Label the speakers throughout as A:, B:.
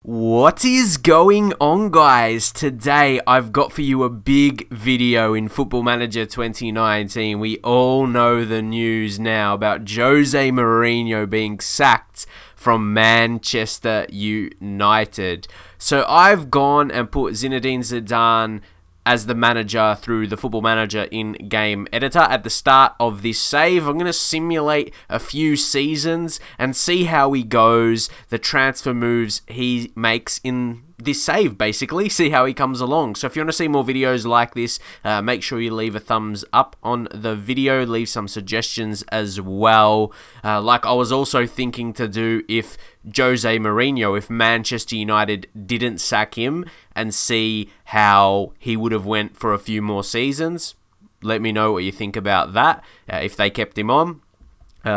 A: What is going on, guys? Today I've got for you a big video in Football Manager 2019. We all know the news now about José Mourinho being sacked from Manchester United. So I've gone and put Zinedine Zidane as the manager through the Football Manager in-game editor at the start of this save. I'm going to simulate a few seasons and see how he goes, the transfer moves he makes in this save, basically. See how he comes along. So if you want to see more videos like this, make sure you leave a thumbs up on the video. Leave some suggestions as well. Like I was also thinking to do if José Mourinho, if Manchester United didn't sack him, and see how he would have went for a few more seasons. Let me know what you think about that. If they kept him on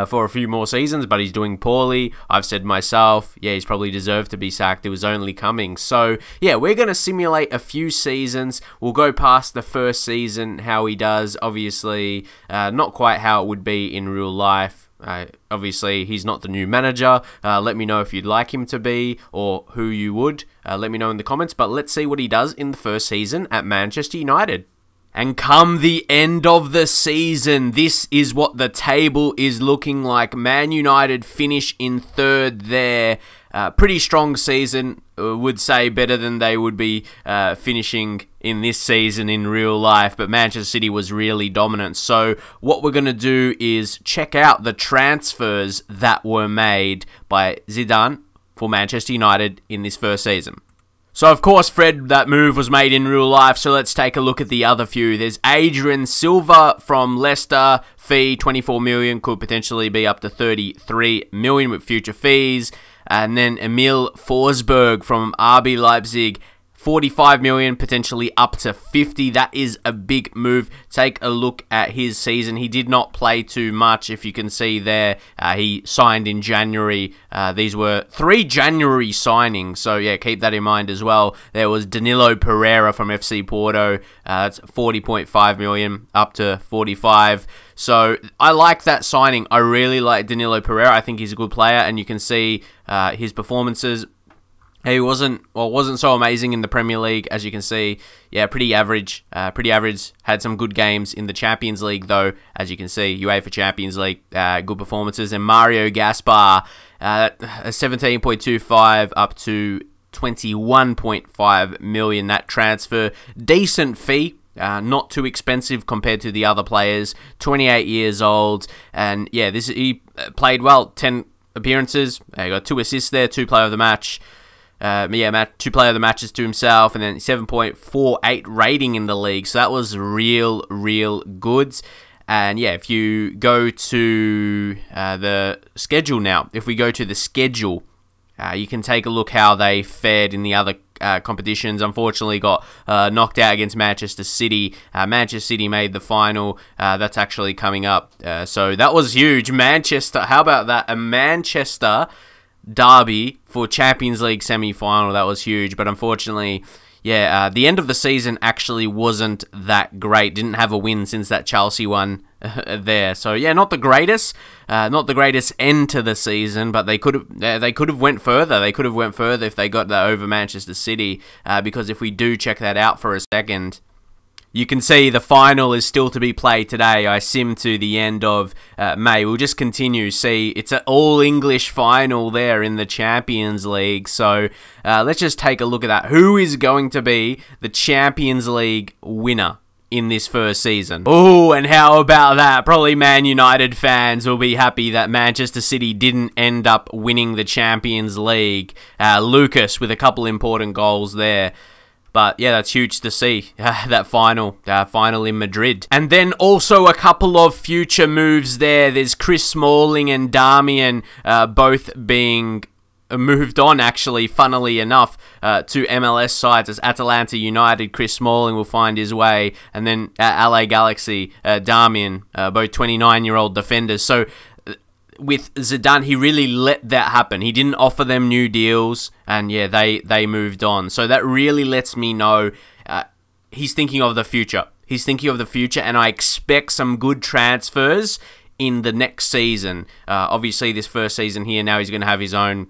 A: for a few more seasons, but he's doing poorly. I've said myself, yeah, he's probably deserved to be sacked. It was only coming. So, yeah, we're going to simulate a few seasons. We'll go past the first season, how he does. Obviously, not quite how it would be in real life. Obviously, he's not the new manager. Let me know if you'd like him to be or who you would. Let me know in the comments. But let's see what he does in the first season at Manchester United. And come the end of the season, this is what the table is looking like. Man United finish in third there. Pretty strong season, would say better than they would be finishing in this season in real life. But Manchester City was really dominant. So what we're going to do is check out the transfers that were made by Zidane for Manchester United in this first season. So, of course, Fred, that move was made in real life, so let's take a look at the other few. There's Adrian Silva from Leicester, fee 24 million, could potentially be up to 33 million with future fees. And then Emil Forsberg from RB Leipzig, 45 million, potentially up to 50. That is a big move. Take a look at his season. He did not play too much, if you can see there. He signed in January. These were 3 January signings, so yeah, keep that in mind as well. There was Danilo Pereira from FC Porto. That's 40.5 million, up to 45. So I like that signing. I really like Danilo Pereira. I think he's a good player, and you can see his performances. He wasn't so amazing in the Premier League, as you can see. Yeah, pretty average. Had some good games in the Champions League, though, as you can see. UEFA Champions League, good performances. And Mario Gaspar, 17.25 up to 21.5 million. That transfer, decent fee. Not too expensive compared to the other players. 28 years old, and yeah, he played well. 10 appearances. He got 2 assists there, 2 player of the match. 2 player of the matches to himself, and then 7.48 rating in the league. So that was real good. And yeah, if you go to the schedule now, if we go to the schedule, you can take a look how they fared in the other competitions. Unfortunately got knocked out against Manchester City. Manchester City made the final. That's actually coming up. So that was huge. Manchester, how about that? A Manchester derby for Champions League semi-final. That was huge. But unfortunately, yeah, the end of the season actually wasn't that great. Didn't have a win since that Chelsea one there. So yeah, not the greatest end to the season, but they could have went further. They could have went further if they got that over Manchester City. Because if we do check that out for a second, you can see the final is still to be played today. I sim to the end of May. We'll just continue. See, it's an all-English final there in the Champions League. So let's just take a look at that. Who is going to be the Champions League winner in this first season? Oh, and how about that? Probably Man United fans will be happy that Manchester City didn't end up winning the Champions League. Lucas with a couple important goals there. But yeah, that's huge to see, that final in Madrid. And then also a couple of future moves there. There's Chris Smalling and Darmian both being moved on, actually, funnily enough, to MLS sides as Atalanta United. Chris Smalling will find his way. And then LA Galaxy, Darmian, both 29-year-old defenders. So with Zidane, he really let that happen. He didn't offer them new deals, and yeah, they moved on. So that really lets me know he's thinking of the future. He's thinking of the future, and I expect some good transfers in the next season. Obviously, this first season here, now he's going to have his own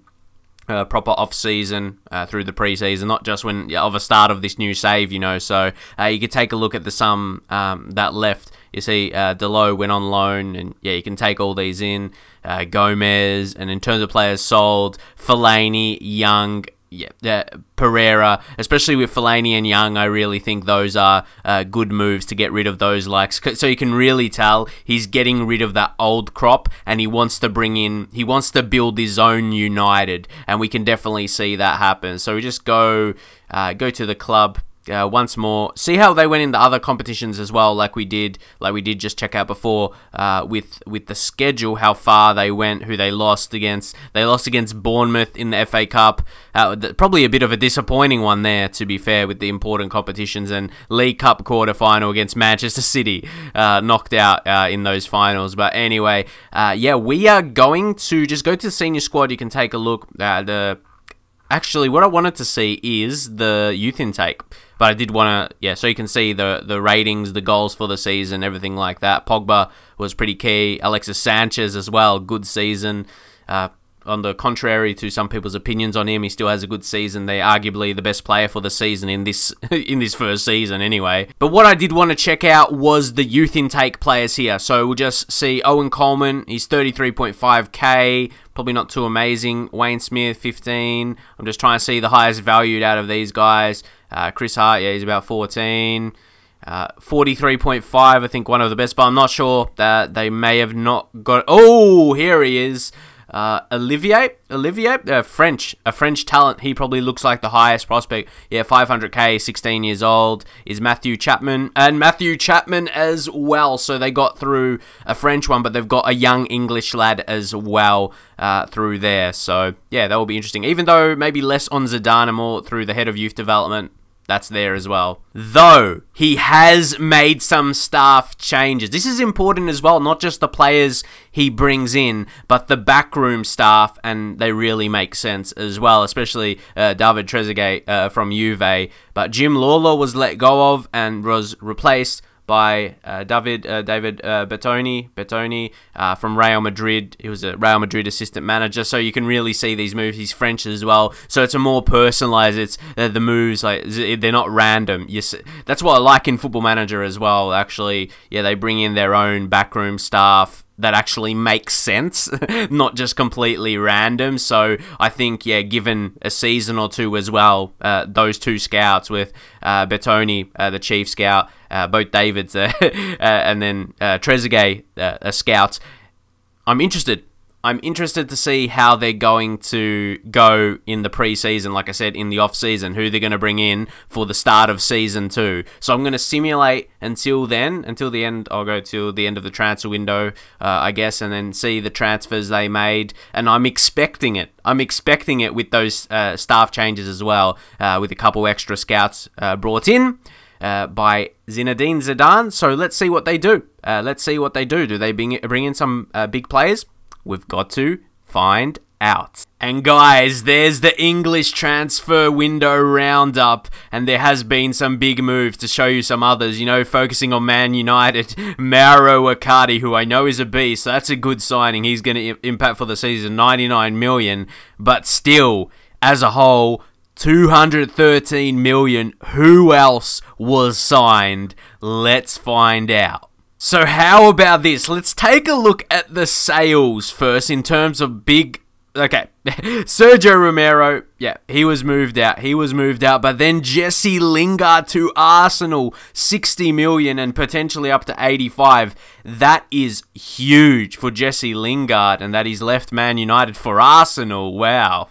A: proper off-season through the pre-season, not just when of a start of this new save, you know. So you could take a look at the sum that left. You see Delo went on loan, and yeah, you can take all these in. Gomez, and in terms of players sold, Fellaini, Young, Pereira, especially with Fellaini and Young, I really think those are good moves to get rid of those likes. So you can really tell he's getting rid of that old crop, and he wants to build his own United, and we can definitely see that happen. So we just go to the club. Once more, see how they went in the other competitions as well, like we did just check out before with the schedule, how far they went, who they lost against. They lost against Bournemouth in the FA Cup, probably a bit of a disappointing one there, to be fair, with the important competitions, and League Cup quarter-final against Manchester City, knocked out in those finals. But anyway, yeah, we are going to just go to the senior squad. You can take a look. Actually, what I wanted to see is the youth intake. But I did want to, yeah, so you can see the ratings, the goals for the season, everything like that. Pogba was pretty key. Alexis Sanchez as well, good season. On the contrary to some people's opinions on him, he still has a good season. They're arguably the best player for the season in this first season anyway. But what I did want to check out was the youth intake players here. So we'll just see Owen Coleman, he's 33.5k, probably not too amazing. Wayne Smith, 15. I'm just trying to see the highest valued out of these guys. Chris Hart, yeah, he's about 14. 43.5, I think one of the best, but I'm not sure that they may have not got... Oh, here he is. Olivier, a French talent. He probably looks like the highest prospect. Yeah, 500k, 16 years old. Is Matthew Chapman, and Matthew Chapman as well. So they got through a French one, but they've got a young English lad as well through there. So yeah, that will be interesting. Even though maybe less on Zidane and more through the head of youth development. That's there as well. Though, he has made some staff changes. This is important as well, not just the players he brings in, but the backroom staff, and they really make sense as well, especially David Trezeguet from Juve. But Jim Lawlor was let go of and was replaced by David Bertoni from Real Madrid. He was a Real Madrid assistant manager, so you can really see these moves. He's French as well, so it's a more personalized. It's the moves, like, they're not random. That's what I like in Football Manager as well. Actually, yeah, they bring in their own backroom staff that actually makes sense, not just completely random. So I think, yeah, given a season or two as well, those two scouts with Bertoni, the chief scout, both Davids, and then Trezeguet, a scout, I'm interested. I'm interested to see how they're going to go in the pre-season, like I said, in the off-season, who they're going to bring in for the start of Season 2. So I'm going to simulate until then, until the end. I'll go till the end of the transfer window, I guess, and then see the transfers they made. And I'm expecting it. I'm expecting it with those staff changes as well, with a couple extra scouts brought in by Zinedine Zidane. So let's see what they do. Let's see what they do. Do they bring in some big players? We've got to find out. And guys, there's the English transfer window roundup, and there has been some big moves. To show you some others, you know, focusing on Man United, Mauro Icardi, who I know is a beast, so that's a good signing. He's going to impact for the season, 99 million, but still, as a whole, 213 million. Who else was signed? Let's find out. So how about this? Let's take a look at the sales first in terms of big... Okay, Sergio Romero, yeah, he was moved out. But then Jesse Lingard to Arsenal, 60 million and potentially up to 85. That is huge for Jesse Lingard, and that he's left Man United for Arsenal. Wow.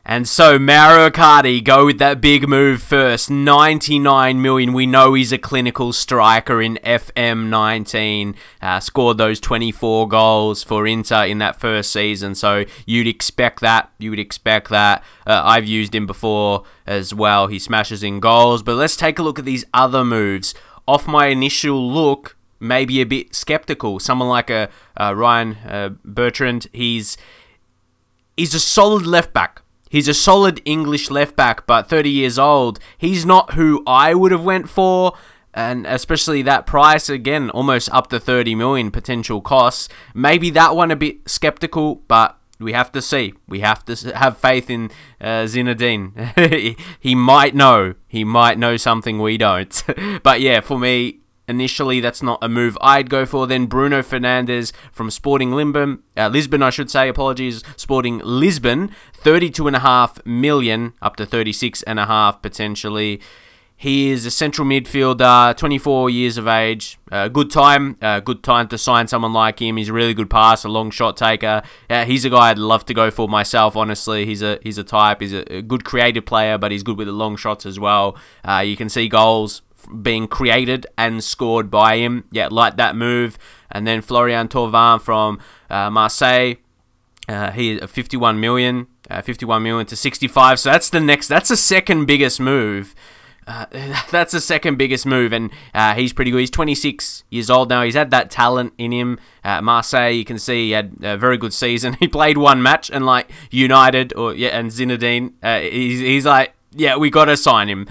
A: And so, Mauro Icardi, go with that big move first. 99 million. We know he's a clinical striker in FM19. Scored those 24 goals for Inter in that first season. So, you'd expect that. I've used him before as well. He smashes in goals. But let's take a look at these other moves. Off my initial look, maybe a bit skeptical. Someone like a Ryan Bertrand. He's a solid left back. He's a solid English left back, but 30 years old. He's not who I would have went for, and especially that price, again, almost up to 30 million potential costs. Maybe that one a bit skeptical, but we have to see. We have to have faith in Zinedine. He might know. He might know something we don't. But yeah, for me, initially, that's not a move I'd go for. Then Bruno Fernandes from Sporting Lisbon, I should say. Apologies, Sporting Lisbon, 32.5 million up to 36.5 potentially. He is a central midfielder, 24 years of age. Good time to sign someone like him. He's a really good passer, long shot taker. He's a guy I'd love to go for myself. Honestly, he's a type. He's a good creative player, but he's good with the long shots as well. You can see goals being created and scored by him. Yeah, like that move. And then Florian Thauvin from Marseille. He 51 million to 65. So that's the second biggest move. That's the second biggest move, and he's pretty good. He's 26 years old now. He's had that talent in him. Marseille, you can see he had a very good season. He played one match, and like United and Zinedine, he's like, yeah, we got to sign him.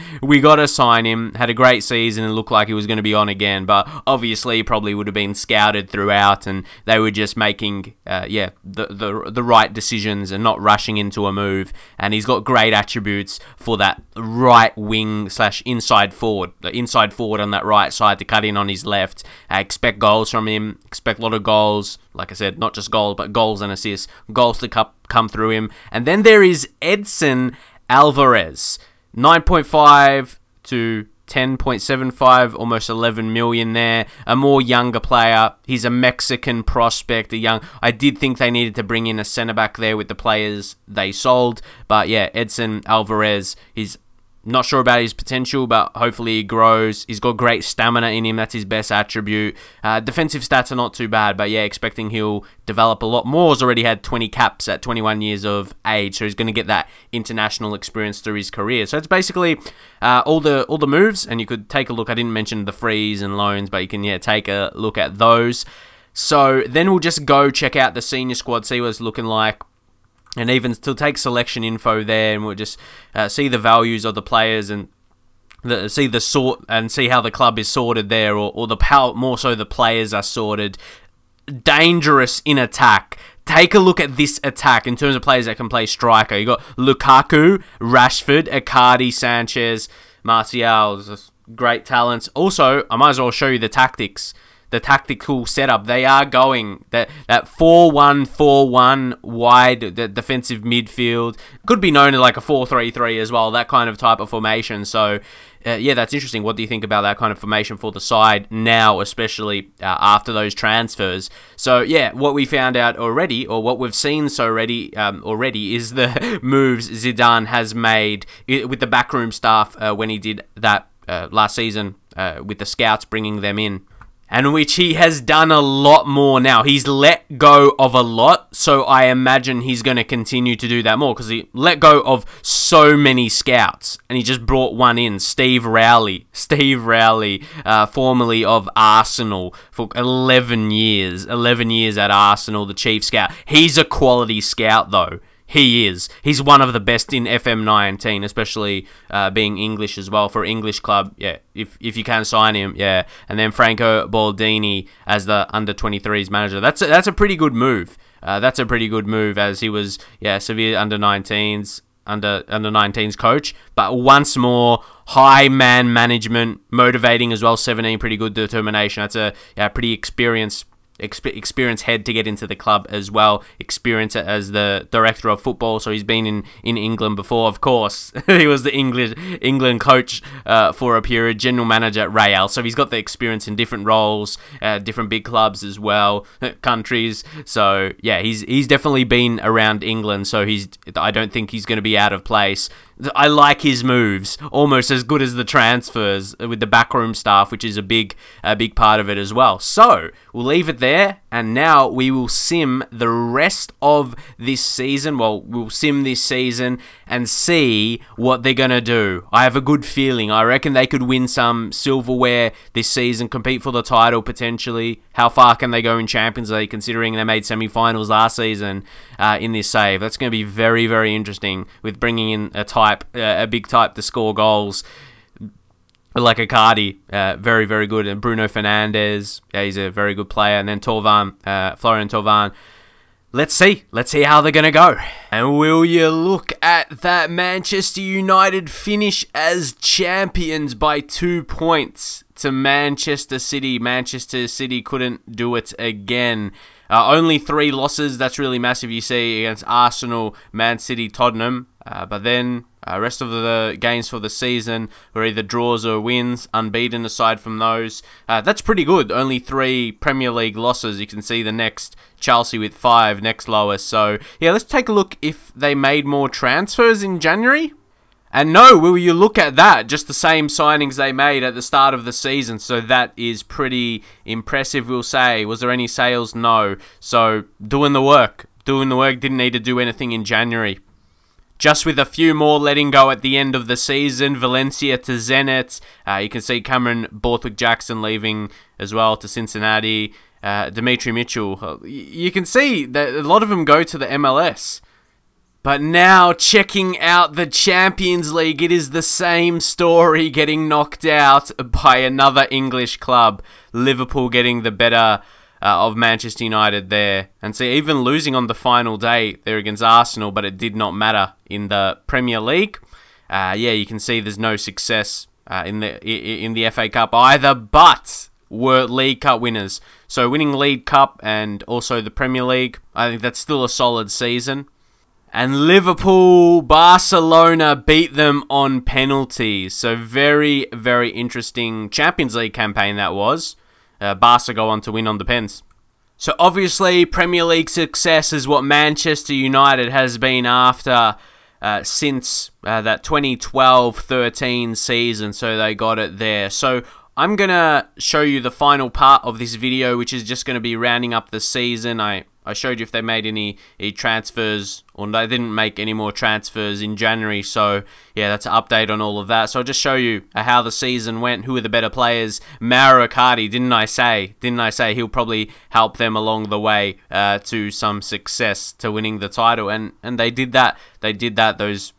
A: Had a great season and looked like he was going to be on again. But obviously, he probably would have been scouted throughout, and they were just making, the right decisions and not rushing into a move. And he's got great attributes for that right wing / inside forward. The inside forward on that right side to cut in on his left. Expect goals from him. Expect a lot of goals. Like I said, not just goals, but goals and assists. Goals to come through him. And then there is Edson Alvarez, 9.5 to 10.75, almost 11 million there. A more younger player. He's a Mexican prospect, I did think they needed to bring in a centre-back there with the players they sold. But yeah, Edson Alvarez, he's not sure about his potential, but hopefully he grows. He's got great stamina in him. That's his best attribute. Defensive stats are not too bad, but yeah, expecting he'll develop a lot more. He's already had 20 caps at 21 years of age, so he's going to get that international experience through his career. So it's basically all the moves, and you could take a look. I didn't mention the frees and loans, but you can take a look at those. So then we'll just go check out the senior squad, see what it's looking like. And even to take selection info there, and we'll just see the values of the players and see the sort and see how the club is sorted there, or how more so the players are sorted. Dangerous in attack. Take a look at this attack in terms of players that can play striker. You got Lukaku, Rashford, Icardi, Sanchez, Martial. Great talents. Also, I might as well show you the tactics. The tactical setup. They are going that 4-1-4-1 wide, the defensive midfield. Could be known as like a 4-3-3 as well, that kind of type of formation. So yeah, that's interesting. What do you think about that kind of formation for the side now, especially after those transfers? So yeah, what we found out already, or what we've seen already, is the moves Zidane has made with the backroom staff when he did that last season with the scouts, bringing them in. And which he has done a lot more now. He's let go of a lot, so I imagine he's going to continue to do that more, because he let go of so many scouts, and he just brought one in, Steve Rowley, formerly of Arsenal for 11 years at Arsenal, the chief scout. He's a quality scout, though. He is. He's one of the best in FM19, especially being English as well, for English club. Yeah, if you can sign him, yeah. And then Franco Baldini as the under-23s manager. That's a pretty good move. That's a pretty good move, as he was, Sevilla under-19s coach. But once more, high man management, motivating as well. 17, pretty good determination. That's a pretty experienced head to get into the club as well. Experience as the director of football, so he's been in England before, of course. He was the England coach for a period, general manager at Real, so he's got the experience in different roles, different big clubs as well, countries. So yeah, he's definitely been around England, so I don't think he's going to be out of place. I like his moves, almost as good as the transfers with the backroom staff, which is a big part of it as well. So we'll leave it there, and now we will sim the rest of this season. Well, we'll sim this season and see what they're gonna do. I have a good feeling. I reckon they could win some silverware this season, compete for the title potentially. How far can they go in Champions League, considering they made semi-finals last season in this save? That's going to be very, very interesting, with bringing in a big type to score goals like Icardi, very, very good. And Bruno Fernandes, he's a very good player. And then Florian Thauvin, let's see how they're going to go. And will you look at that, Manchester United finish as champions by 2 points to Manchester City. Manchester City couldn't do it again. Only 3 losses, that's really massive, you see, against Arsenal, Man City, Tottenham. But then rest of the games for the season were either draws or wins, unbeaten aside from those. That's pretty good. Only 3 Premier League losses. You can see the next Chelsea with 5, next lowest. So yeah, let's take a look if they made more transfers in January. And no, will you look at that? Just the same signings they made at the start of the season. So that is pretty impressive, we'll say. Was there any sales? No. So doing the work. Didn't need to do anything in January. Just with a few more letting go at the end of the season. Valencia to Zenit. You can see Cameron Borthwick-Jackson leaving as well to Cincinnati. Dimitri Mitchell. You can see that a lot of them go to the MLS. But now, checking out the Champions League, it is the same story, getting knocked out by another English club. Liverpool getting the better of Manchester United there. And see, even losing on the final day there against Arsenal, but it did not matter in the Premier League. Yeah, you can see there's no success in the FA Cup either, but were League Cup winners. So winning League Cup and also the Premier League, I think that's still a solid season. And Liverpool, Barcelona beat them on penalties. So very, very interesting Champions League campaign that was. Barca go on to win on the pens. So obviously, Premier League success is what Manchester United has been after since that 2012-13 season. So they got it there. So I'm going to show you the final part of this video, which is just going to be rounding up the season. I showed you if they made any transfers, or they didn't make any more transfers in January. So, yeah, that's an update on all of that. So I'll just show you how the season went, who are the better players. Mauro Icardi, didn't I say he'll probably help them along the way to some success, to winning the title. And they did that. Those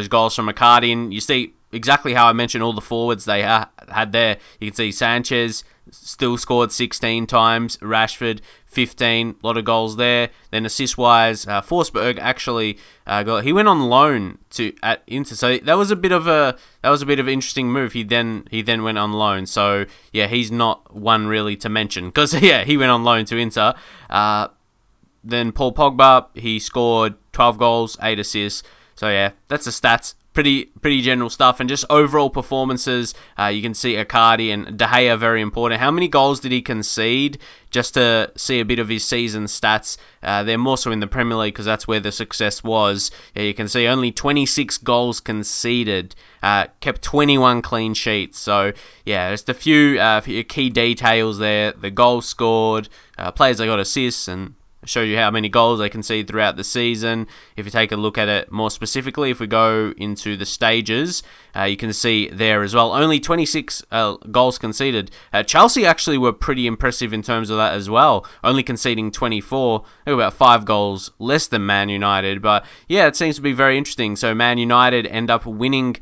A: goals from Icardi. And you see exactly how I mentioned all the forwards they had there. You can see Sanchez still scored 16 times, Rashford 15, a lot of goals there. Then assist-wise, Forsberg actually he went on loan at Inter, so that was a bit of an interesting move. He then went on loan, so yeah, he's not one really to mention because yeah, he went on loan to Inter. Then Paul Pogba, he scored 12 goals, 8 assists. So yeah, that's the stats. Pretty general stuff, and just overall performances. You can see Icardi and De Gea very important. How many goals did he concede? Just to see a bit of his season stats. They're more so in the Premier League because that's where the success was. Yeah, you can see only 26 goals conceded. Kept 21 clean sheets. So yeah, just a few key details there. The goals scored, players that got assists, and show you how many goals they concede throughout the season. If you take a look at it more specifically, if we go into the stages, you can see there as well. Only 26 goals conceded. Chelsea actually were pretty impressive in terms of that as well. Only conceding 24. They were about 5 goals less than Man United. But yeah, it seems to be very interesting. So Man United end up winning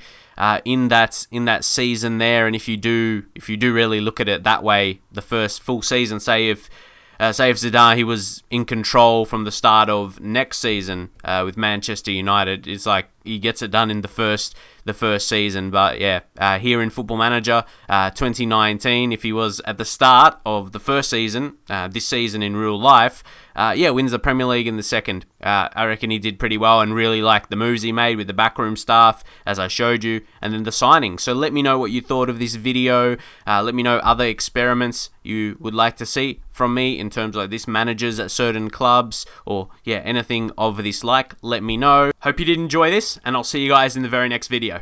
A: in that season there. And if you do really look at it that way, the first full season, say if Zidane, he was in control from the start of next season with Manchester United. It's like he gets it done in the first season. But yeah, here in Football Manager 2019, if he was at the start of the first season, this season in real life, yeah, wins the Premier League in the second. I reckon he did pretty well and really liked the moves he made with the backroom staff, as I showed you, and then the signing. So let me know what you thought of this video. Let me know other experiments you would like to see from me in terms of like this managers at certain clubs, or yeah, anything of this like. Let me know. Hope you did enjoy this, and I'll see you guys in the very next video.